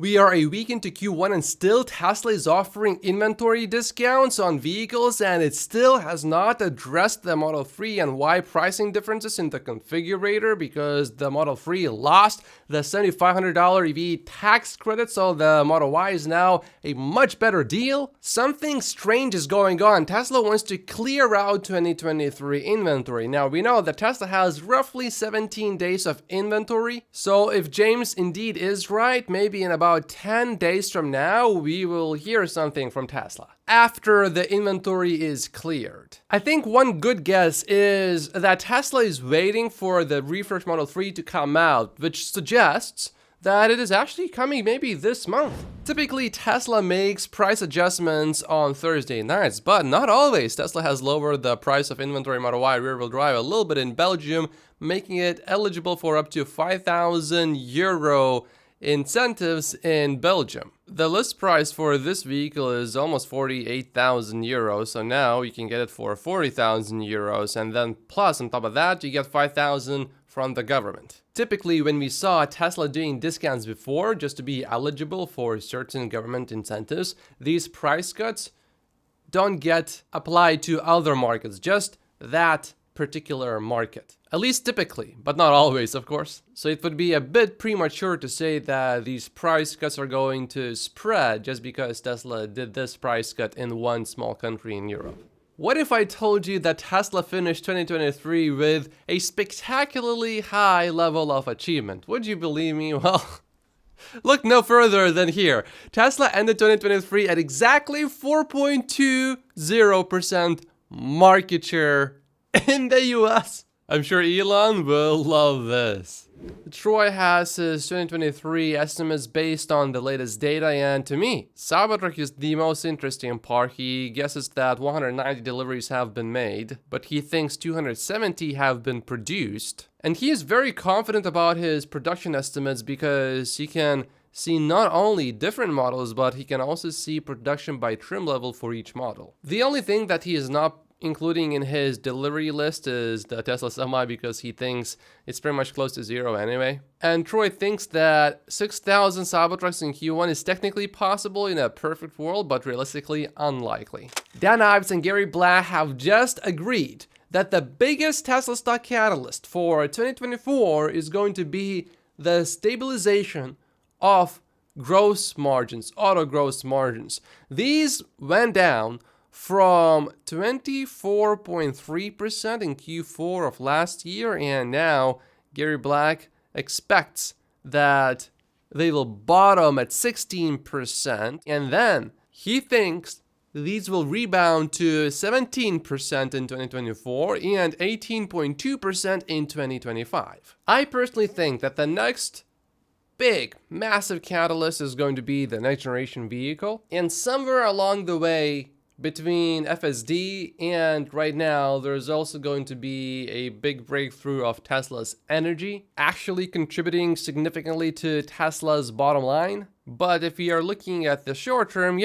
We are a week into Q1 and still Tesla is offering inventory discounts on vehicles, and it still has not addressed the Model 3 and Y pricing differences in the configurator because the Model 3 lost the $7,500 EV tax credit, so the Model Y is now a much better deal. Something strange is going on. Tesla wants to clear out 2023 inventory. Now we know that Tesla has roughly 17 days of inventory, so if James indeed is right, maybe in about 10 days from now, we will hear something from Tesla after the inventory is cleared. I think one good guess is that Tesla is waiting for the refreshed Model 3 to come out, which suggests that it is actually coming maybe this month. Typically, Tesla makes price adjustments on Thursday nights, but not always. Tesla has lowered the price of inventory Model Y rear-wheel drive a little bit in Belgium, making it eligible for up to €5,000 incentives in Belgium. The list price for this vehicle is almost €48,000, so now you can get it for €40,000, and then plus on top of that you get $5,000 from the government. Typically, when we saw Tesla doing discounts before just to be eligible for certain government incentives, these price cuts don't get applied to other markets, just that particular market. At least typically, but not always, of course. So it would be a bit premature to say that these price cuts are going to spread just because Tesla did this price cut in one small country in Europe. What if I told you that Tesla finished 2023 with a spectacularly high level of achievement? Would you believe me? Well, look no further than here. Tesla ended 2023 at exactly 4.20% market share in the US. I'm sure Elon will love this. Troy has his 2023 estimates based on the latest data, and to me, Cybertruck is the most interesting part. He guesses that 190 deliveries have been made, but he thinks 270 have been produced. And he is very confident about his production estimates because he can see not only different models, but he can also see production by trim level for each model. The only thing that he is not including in his delivery list is the Tesla Semi because he thinks it's pretty much close to zero anyway. And Troy thinks that 6,000 Cybertrucks in Q1 is technically possible in a perfect world, but realistically unlikely. Dan Ives and Gary Black have just agreed that the biggest Tesla stock catalyst for 2024 is going to be the stabilization of gross margins, auto gross margins. These went down from 24.3% in Q4 of last year, and now Gary Black expects that they will bottom at 16%, and then he thinks these will rebound to 17% in 2024 and 18.2% in 2025. I personally think that the next big, massive catalyst is going to be the next generation vehicle, and somewhere along the way between FSD and right now, there's also going to be a big breakthrough of Tesla's energy, actually contributing significantly to Tesla's bottom line. But if we are looking at the short term,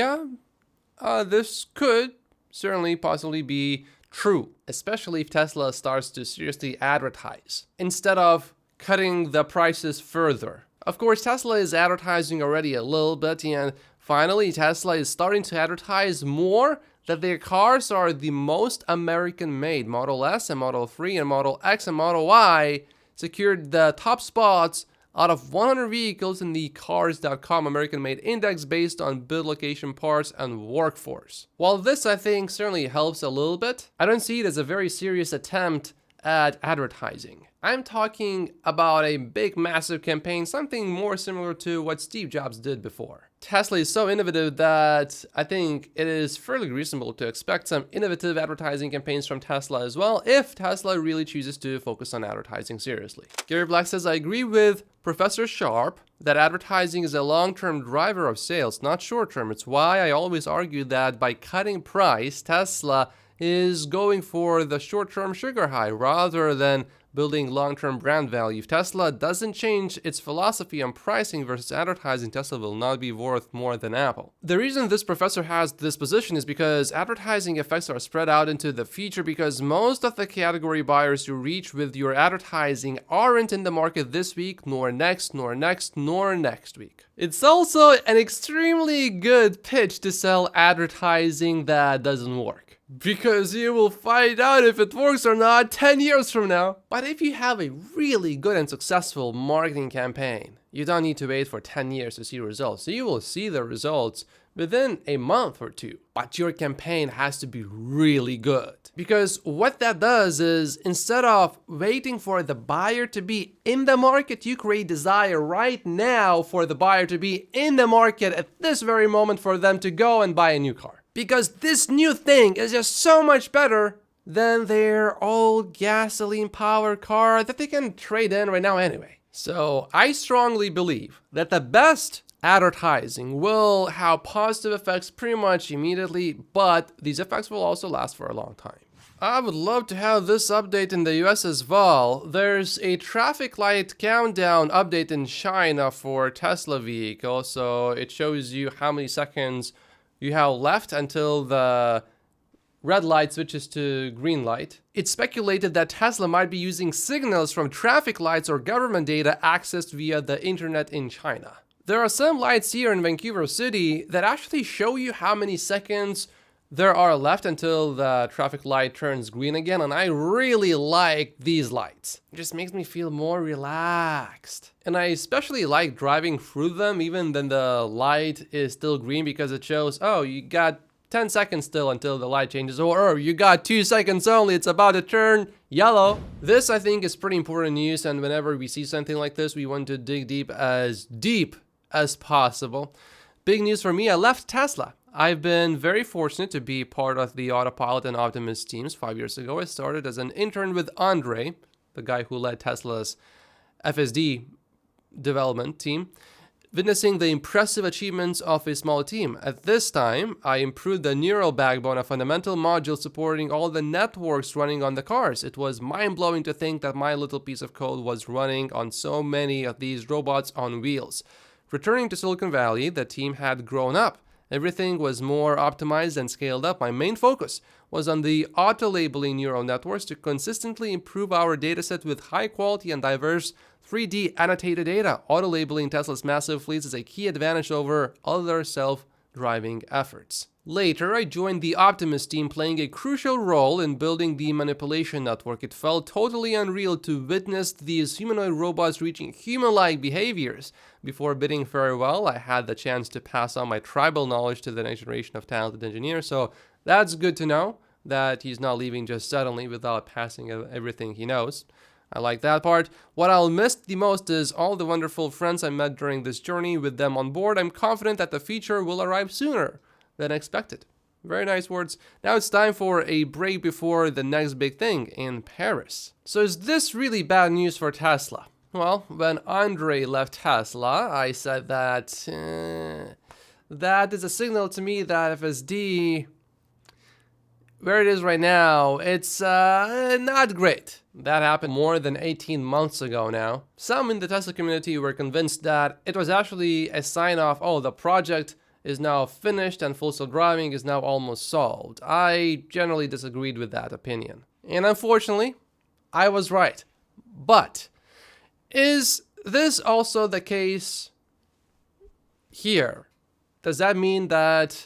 this could certainly possibly be true, especially if Tesla starts to seriously advertise instead of cutting the prices further. Of course, Tesla is advertising already a little bit, and finally, Tesla is starting to advertise more that their cars are the most American-made. Model S and Model 3 and Model X and Model Y secured the top spots out of 100 vehicles in the Cars.com American-Made Index based on build location, parts, and workforce. While this, I think, certainly helps a little bit, I don't see it as a very serious attempt at advertising. I'm talking about a big, massive campaign, something more similar to what Steve Jobs did before. Tesla is so innovative that I think it is fairly reasonable to expect some innovative advertising campaigns from Tesla as well, if Tesla really chooses to focus on advertising seriously. Gary Black says, I agree with Professor Sharp that advertising is a long-term driver of sales, not short-term. It's why I always argue that by cutting price, Tesla is going for the short-term sugar high rather than building long-term brand value. If Tesla doesn't change its philosophy on pricing versus advertising, Tesla will not be worth more than Apple. The reason this professor has this position is because advertising effects are spread out into the future, because most of the category buyers you reach with your advertising aren't in the market this week, nor next, nor next, nor next week. It's also an extremely good pitch to sell advertising that doesn't work, because you will find out if it works or not 10 years from now. But if you have a really good and successful marketing campaign, you don't need to wait for 10 years to see results. You will see the results within a month or two. But your campaign has to be really good. Because what that does is, instead of waiting for the buyer to be in the market, you create desire right now for the buyer to be in the market at this very moment for them to go and buy a new car. Because this new thing is just so much better than their old gasoline-powered car that they can trade in right now anyway. So I strongly believe that the best advertising will have positive effects pretty much immediately, but these effects will also last for a long time. I would love to have this update in the US as well. There's a traffic light countdown update in China for Tesla vehicles, so it shows you how many seconds you have left until the red light switches to green light. It's speculated that Tesla might be using signals from traffic lights or government data accessed via the internet in China. There are some lights here in Vancouver City that actually show you how many seconds there are left until the traffic light turns green again, and I really like these lights. It just makes me feel more relaxed. And I especially like driving through them even when the light is still green, because it shows, oh, you got 10 seconds still until the light changes, or you got 2 seconds only, it's about to turn yellow. This, I think, is pretty important news, and whenever we see something like this, we want to dig deep as possible. Big news for me, I left Tesla. I've been very fortunate to be part of the Autopilot and Optimus teams. 5 years ago, I started as an intern with Andre, the guy who led Tesla's FSD development team, witnessing the impressive achievements of a small team. At this time, I improved the neural backbone, a fundamental module supporting all the networks running on the cars. It was mind-blowing to think that my little piece of code was running on so many of these robots on wheels. Returning to Silicon Valley, the team had grown up. Everything was more optimized and scaled up. My main focus was on the auto-labeling neural networks to consistently improve our dataset with high-quality and diverse 3D annotated data. Auto-labeling Tesla's massive fleets is a key advantage over other self-driving efforts. Later, I joined the Optimus team, playing a crucial role in building the manipulation network. It felt totally unreal to witness these humanoid robots reaching human-like behaviors. Before bidding farewell, I had the chance to pass on my tribal knowledge to the next generation of talented engineers, so that's good to know that he's not leaving just suddenly without passing everything he knows. I like that part. What I'll miss the most is all the wonderful friends I met during this journey. With them on board, I'm confident that the future will arrive sooner than expected. Very nice words. Now it's time for a break before the next big thing in Paris. So is this really bad news for Tesla? Well, when Andre left Tesla, I said that that is a signal to me that FSD, where it is right now, it's not great. That happened more than 18 months ago now. Some in the Tesla community were convinced that it was actually a sign of, oh, the project is now finished and full self-driving is now almost solved. I generally disagreed with that opinion. And unfortunately, I was right. But is this also the case here? Does that mean that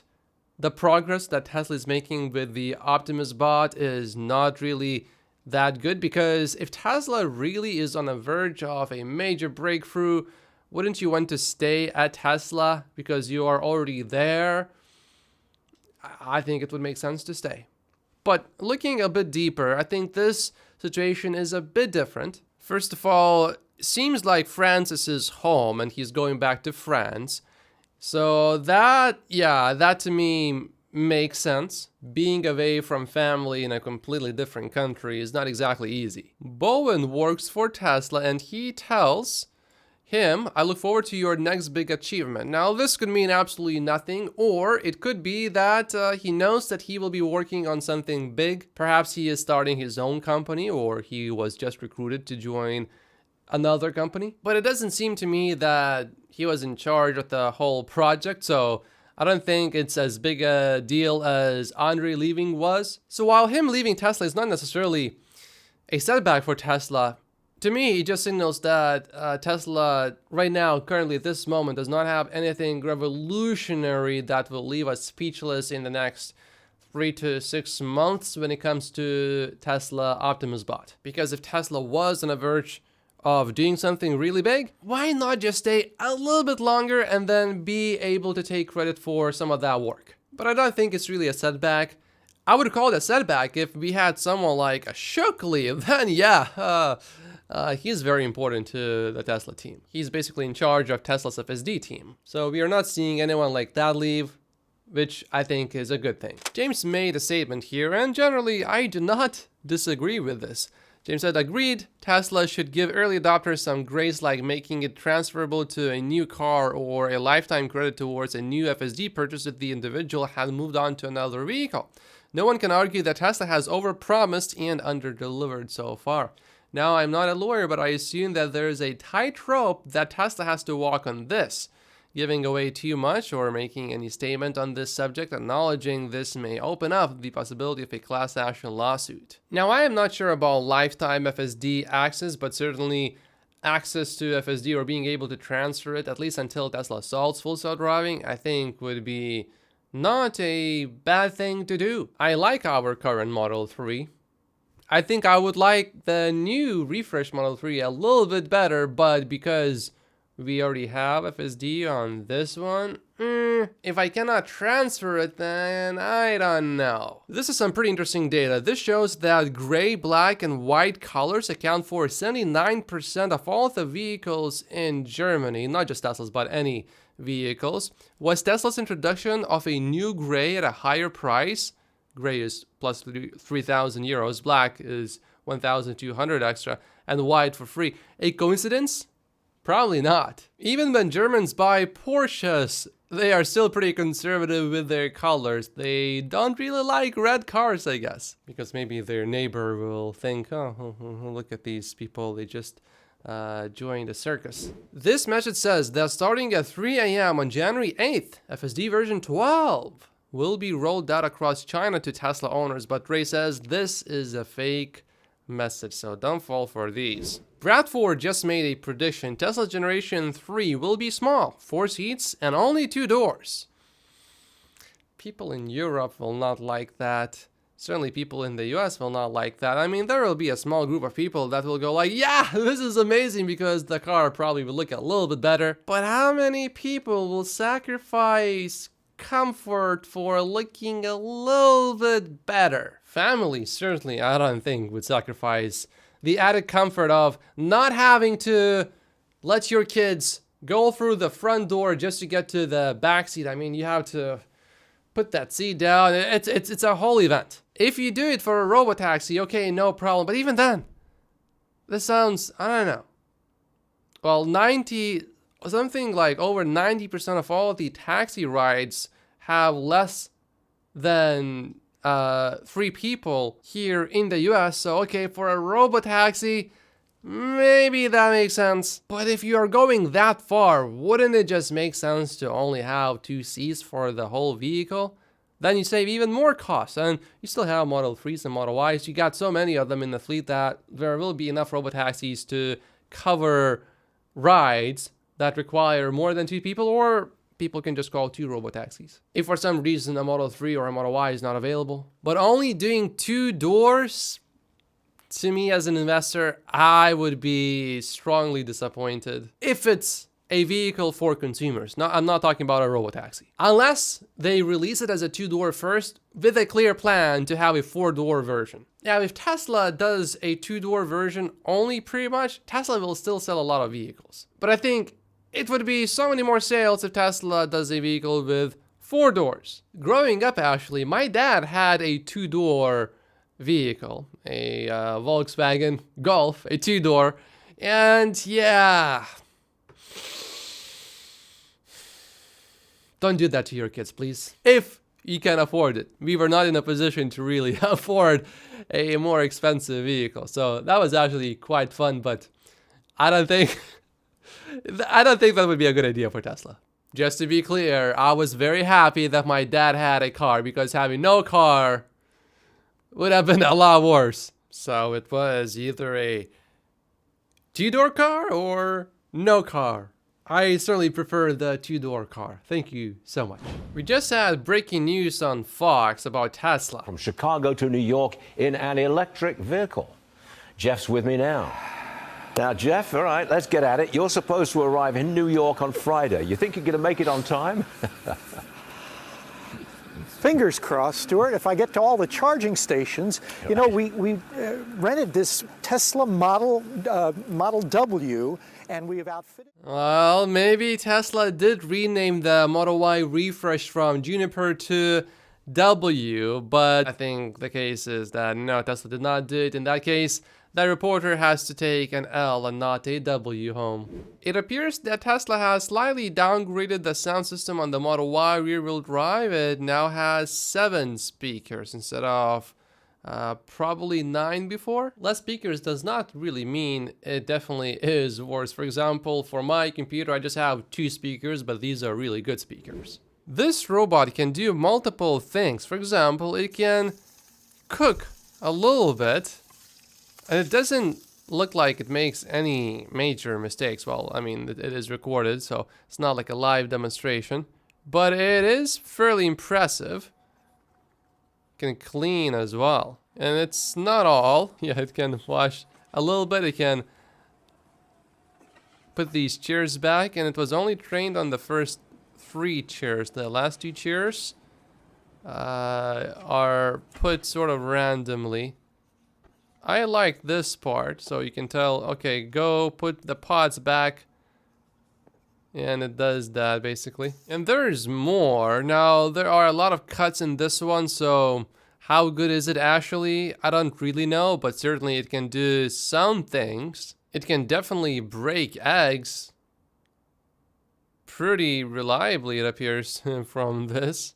the progress that Tesla is making with the Optimus bot is not really that good? Because if Tesla really is on the verge of a major breakthrough, wouldn't you want to stay at Tesla because you are already there? I think it would make sense to stay. But looking a bit deeper, I think this situation is a bit different. First of all, it seems like France is his home and he's going back to France. So that to me makes sense. Being away from family in a completely different country is not exactly easy. Bowen works for Tesla and he tells him, I look forward to your next big achievement. Now, this could mean absolutely nothing, or it could be that he knows that he will be working on something big. Perhaps he is starting his own company, or he was just recruited to join another company. But it doesn't seem to me that he was in charge of the whole project, so I don't think it's as big a deal as Andre leaving was. So while him leaving Tesla is not necessarily a setback for Tesla, to me, it just signals that Tesla right now, currently at this moment, does not have anything revolutionary that will leave us speechless in the next 3 to 6 months when it comes to Tesla Optimus Bot. Because if Tesla was on the verge of doing something really big, why not just stay a little bit longer and then be able to take credit for some of that work? But I don't think it's really a setback. I would call it a setback if we had someone like a Shockley, then yeah, he's very important to the Tesla team. He's basically in charge of Tesla's FSD team. So we are not seeing anyone like that leave, which I think is a good thing. James made a statement here, and generally I do not disagree with this. James said, agreed, Tesla should give early adopters some grace, like making it transferable to a new car or a lifetime credit towards a new FSD purchase if the individual had moved on to another vehicle. No one can argue that Tesla has overpromised and underdelivered so far. Now, I'm not a lawyer, but I assume that there is a tightrope that Tesla has to walk on this. Giving away too much or making any statement on this subject, acknowledging this may open up the possibility of a class action lawsuit. Now, I am not sure about lifetime FSD access, but certainly access to FSD or being able to transfer it, at least until Tesla solves full self-driving, I think would be not a bad thing to do. I like our current Model 3. I think I would like the new refresh Model 3 a little bit better, but because we already have FSD on this one, if I cannot transfer it, then I don't know. This is some pretty interesting data. This shows that gray, black, and white colors account for 79% of all the vehicles in Germany, not just Teslas, but any vehicles. Was Tesla's introduction of a new gray at a higher price? Gray is plus 3,000 euros, black is 1,200 extra, and white for free. A coincidence? Probably not. Even when Germans buy Porsches, they are still pretty conservative with their colors. They don't really like red cars, I guess. Because maybe their neighbor will think, oh, look at these people, they just joined a circus. This message says that starting at 3 a.m. on January 8th, FSD version 12 will be rolled out across China to Tesla owners, but Ray says this is a fake message, so don't fall for these. Bradford just made a prediction. Tesla Generation 3 will be small, 4 seats and only 2 doors. People in Europe will not like that. Certainly people in the US will not like that. I mean, there will be a small group of people that will go like, yeah, this is amazing because the car probably will look a little bit better. But how many people will sacrifice comfort for looking a little bit better? Families, certainly, I don't think would sacrifice the added comfort of not having to let your kids go through the front door just to get to the back seat. I mean, you have to put that seat down. It's a whole event. If you do it for a robotaxi, okay, no problem. But even then, this sounds, I don't know. Well, something like over 90% of all the taxi rides have less than 3 people here in the US. So, okay, for a robotaxi, maybe that makes sense. But if you are going that far, wouldn't it just make sense to only have 2 seats for the whole vehicle? Then you save even more costs, and you still have Model 3s and Model Ys. You got so many of them in the fleet that there will be enough robotaxis to cover rides that require more than 2 people, or people can just call 2 robotaxis. If for some reason a Model 3 or a Model Y is not available, but only doing 2 doors, to me as an investor, I would be strongly disappointed if it's a vehicle for consumers. No, I'm not talking about a robotaxi. Unless they release it as a 2-door first with a clear plan to have a 4-door version. Now, if Tesla does a 2-door version only, pretty much, Tesla will still sell a lot of vehicles. But I think it would be so many more sales if Tesla does a vehicle with 4 doors. Growing up, actually, my dad had a 2-door vehicle, a Volkswagen Golf, a 2-door, and yeah, Don't do that to your kids, please. If you can afford it. We were not in a position to really afford a more expensive vehicle. So that was actually quite fun, but I don't think that would be a good idea for Tesla. Just to be clear, I was very happy that my dad had a car, because having no car would have been a lot worse. So it was either a two-door car or no car. I certainly prefer the two-door car. Thank you so much. We just had breaking news on Fox about Tesla. From Chicago to New York in an electric vehicle. Jeff's with me now. Now, Jeff, all right, let's get at it. You're supposed to arrive in New York on Friday. You think you're going to make it on time? Fingers crossed, Stuart. If I get to all the charging stations, you know, we rented this Tesla Model W, and we have outfitted. Well, maybe Tesla did rename the Model Y refresh from Juniper to W, but I think the case is that no, Tesla did not do it. In that case, the reporter has to take an L and not a W home. It appears that Tesla has slightly downgraded the sound system on the Model Y rear-wheel drive. It now has 7 speakers instead of probably 9 before. Less speakers does not really mean it definitely is worse. For example, for my computer, I just have 2 speakers, but these are really good speakers. This robot can do multiple things. For example, it can cook a little bit, and it doesn't look like it makes any major mistakes. Well, I mean, it is recorded, so it's not like a live demonstration, but it is fairly impressive. It can clean as well, and it's not all. Yeah, it can wash a little bit. It can put these chairs back, and it was only trained on the first 3 chairs. The last 2 chairs are put sort of randomly. I like this part, so you can tell, okay, go put the pots back, and it does that basically. And there's more. Now, there are a lot of cuts in this one, so how good is it actually? I don't really know, but certainly it can do some things. It can definitely break eggs pretty reliably, it appears, from this.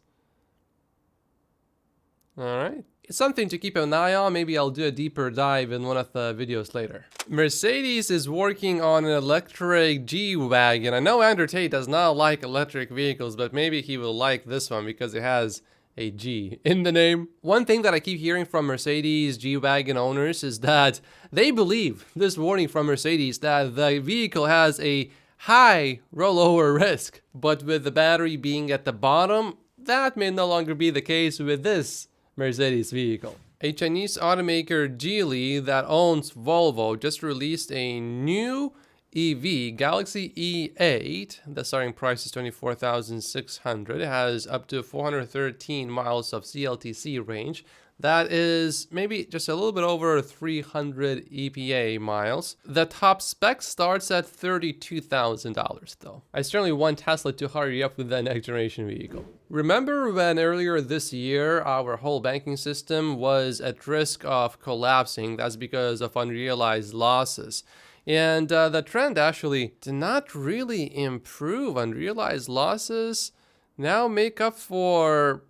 Alright. It's something to keep an eye on. Maybe I'll do a deeper dive in one of the videos later. Mercedes is working on an electric G Wagon. I know Andrew Tate does not like electric vehicles, but maybe he will like this one because it has a G in the name. One thing that I keep hearing from Mercedes G Wagon owners is that they believe, this warning from Mercedes, that the vehicle has a high rollover risk. But with the battery being at the bottom, that may no longer be the case with this Mercedes vehicle. A Chinese automaker Geely that owns Volvo just released a new EV, Galaxy E8. The starting price is $24,600. It has up to 413 miles of CLTC range. That is maybe just a little bit over 300 EPA miles. The top spec starts at $32,000 though. I certainly want Tesla to hurry up with the next generation vehicle. Remember when earlier this year our whole banking system was at risk of collapsing? That's because of unrealized losses. And the trend actually did not really improve. Unrealized losses now make up for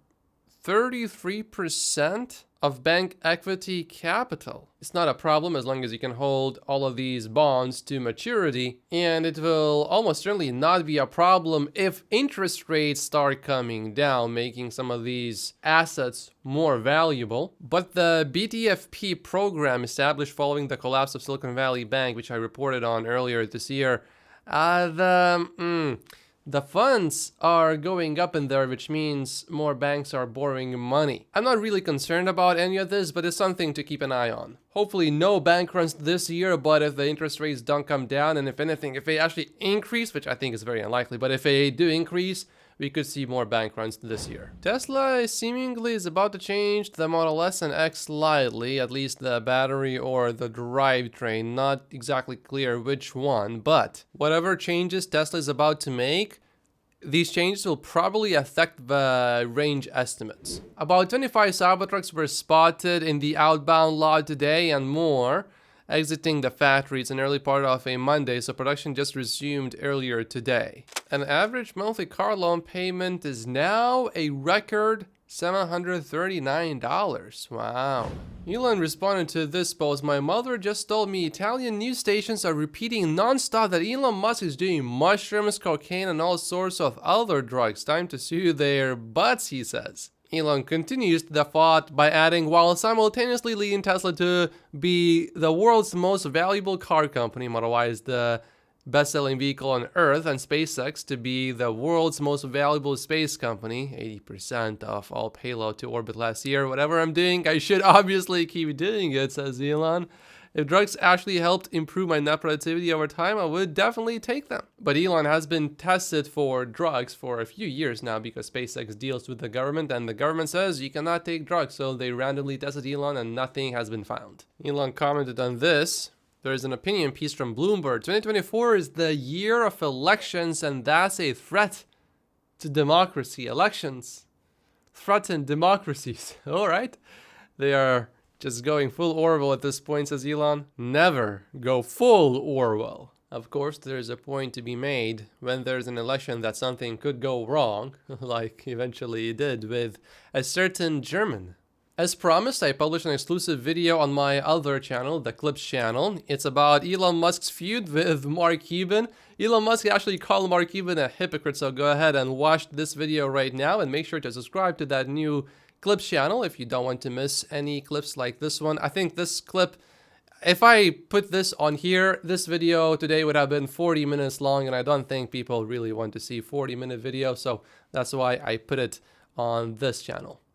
33% of bank equity capital. It's not a problem as long as you can hold all of these bonds to maturity, and it will almost certainly not be a problem if interest rates start coming down, making some of these assets more valuable. But the BTP program established following the collapse of Silicon Valley Bank, which I reported on earlier this year, the funds are going up in there, which means more banks are borrowing money. I'm not really concerned about any of this, but it's something to keep an eye on. Hopefully no bank runs this year, but if the interest rates don't come down, and if anything, if they actually increase, which I think is very unlikely, but if they do increase, we could see more bank runs this year. Tesla seemingly is about to change the Model S and X slightly, at least the battery or the drivetrain. Not exactly clear which one, but whatever changes Tesla is about to make, these changes will probably affect the range estimates. About 25 Cybertrucks were spotted in the outbound lot today and more. exiting the factories in early part of a Monday, so production just resumed earlier today. An average monthly car loan payment is now a record $739. Wow. Elon responded to this post, "My mother just told me Italian news stations are repeating non-stop that Elon Musk is doing mushrooms, cocaine, and all sorts of other drugs. Time to sue their butts," he says. Elon continues the thought by adding, while simultaneously leading Tesla to be the world's most valuable car company, Model Y is the best-selling vehicle on Earth, and SpaceX to be the world's most valuable space company, 80% of all payload to orbit last year. Whatever I'm doing, I should obviously keep doing it, says Elon. If drugs actually helped improve my net productivity over time, I would definitely take them. But Elon has been tested for drugs for a few years now because SpaceX deals with the government and the government says you cannot take drugs. So they randomly tested Elon and nothing has been found. Elon commented on this. There is an opinion piece from Bloomberg. 2024 is the year of elections and that's a threat to democracy. Elections threaten democracies. All right. They are just going full Orwell at this point, says Elon. Never go full Orwell. Of course, there's a point to be made when there's an election that something could go wrong, like eventually it did with a certain German. As promised, I published an exclusive video on my other channel, the Clips channel. It's about Elon Musk's feud with Mark Cuban. Elon Musk actually called Mark Cuban a hypocrite, so go ahead and watch this video right now and make sure to subscribe to that new Clips channel if you don't want to miss any clips like this one. I think this clip, if I put this on here, this video today would have been 40 minutes long, and I don't think people really want to see 40-minute video, so that's why I put it on this channel.